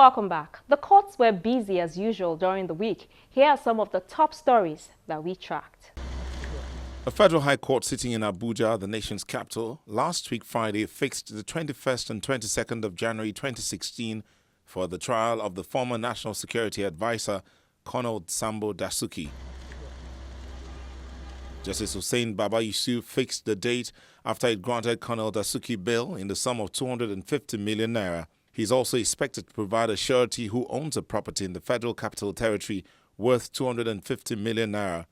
Welcome back. The courts were busy as usual during the week. Here are some of the top stories that we tracked. A federal high court sitting in Abuja, the nation's capital, last week Friday fixed the 21st and 22nd of January 2016 for the trial of the former National Security Advisor, Colonel Sambo Dasuki. Justice Hussein Baba Yusuf fixed the date after it granted Colonel Dasuki bail in the sum of 250 million naira. He is also expected to provide a surety who owns a property in the Federal Capital Territory worth 250 million naira.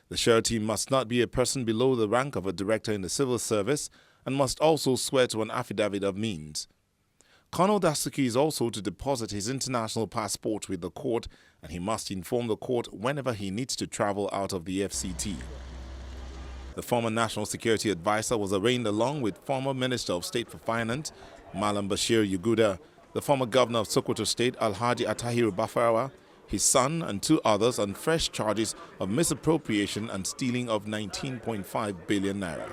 The surety must not be a person below the rank of a director in the civil service and must also swear to an affidavit of means. Colonel Dasuki is also to deposit his international passport with the court, and he must inform the court whenever he needs to travel out of the FCT. The former National Security Advisor was arraigned along with former Minister of State for Finance, Malam Bashir Yuguda, the former Governor of Sokoto State, Alhaji Atahiru Bafarawa, his son and two others on fresh charges of misappropriation and stealing of 19.5 billion naira.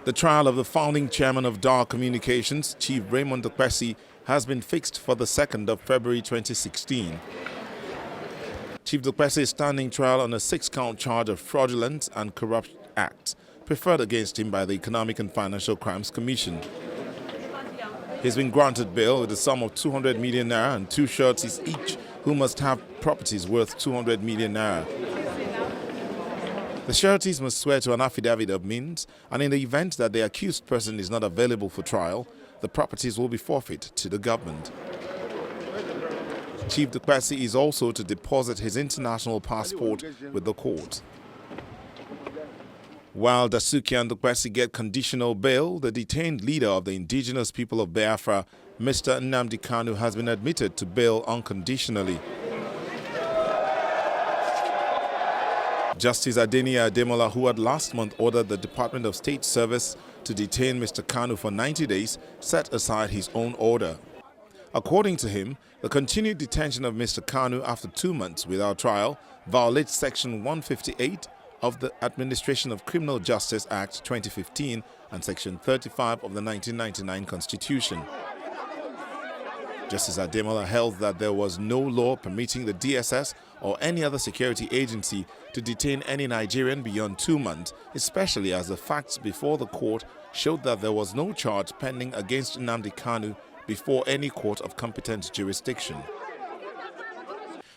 The trial of the founding chairman of Dar Communications, Chief Raymond Dokpesi, has been fixed for the 2nd of February 2016. Chief Dokpesi's standing trial on a 6-count charge of fraudulent and corrupt acts preferred against him by the Economic and Financial Crimes Commission. He's been granted bail with a sum of 200 million naira and two sureties each who must have properties worth 200 million naira. The sureties must swear to an affidavit of means, and in the event that the accused person is not available for trial, the properties will be forfeit to the government. Chief Dokpesi is also to deposit his international passport with the court. While Dasuki and Dokpesi get conditional bail, the detained leader of the indigenous people of Biafra, Mr. Nnamdi Kanu, has been admitted to bail unconditionally. Justice Adeniyi Ademola, who had last month ordered the Department of State Service to detain Mr. Kanu for 90 days, set aside his own order. According to him, the continued detention of Mr. Kanu after 2 months without trial violates Section 158 of the Administration of Criminal Justice Act 2015 and Section 35 of the 1999 Constitution. Justice Ademola held that there was no law permitting the DSS or any other security agency to detain any Nigerian beyond 2 months, especially as the facts before the court showed that there was no charge pending against Nnamdi Kanu before any court of competent jurisdiction.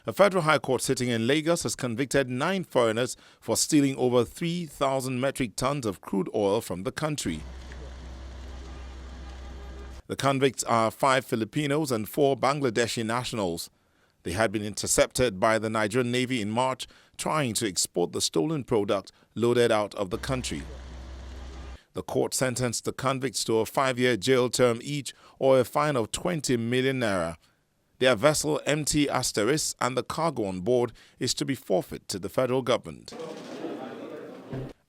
A federal high court sitting in Lagos has convicted 9 foreigners for stealing over 3,000 metric tons of crude oil from the country. The convicts are 5 Filipinos and 4 Bangladeshi nationals. They had been intercepted by the Nigerian Navy in March trying to export the stolen product loaded out of the country. The court sentenced the convicts to a 5-year jail term each or a fine of 20 million naira. Their vessel MT Asteris and the cargo on board is to be forfeit to the federal government.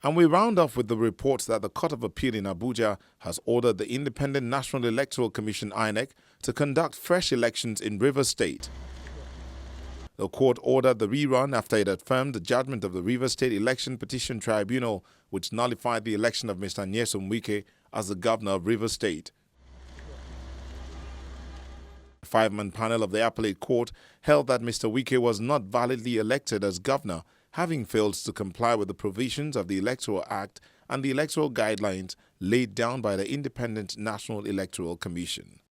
And we round off with the report that the Court of Appeal in Abuja has ordered the Independent National Electoral Commission (INEC) to conduct fresh elections in Rivers State. The court ordered the rerun after it affirmed the judgment of the Rivers State Election Petition Tribunal, which nullified the election of Mr. Nyesom Wike as the governor of Rivers State. A 5-man panel of the appellate court held that Mr. Wike was not validly elected as governor, having failed to comply with the provisions of the Electoral Act and the electoral guidelines laid down by the Independent National Electoral Commission.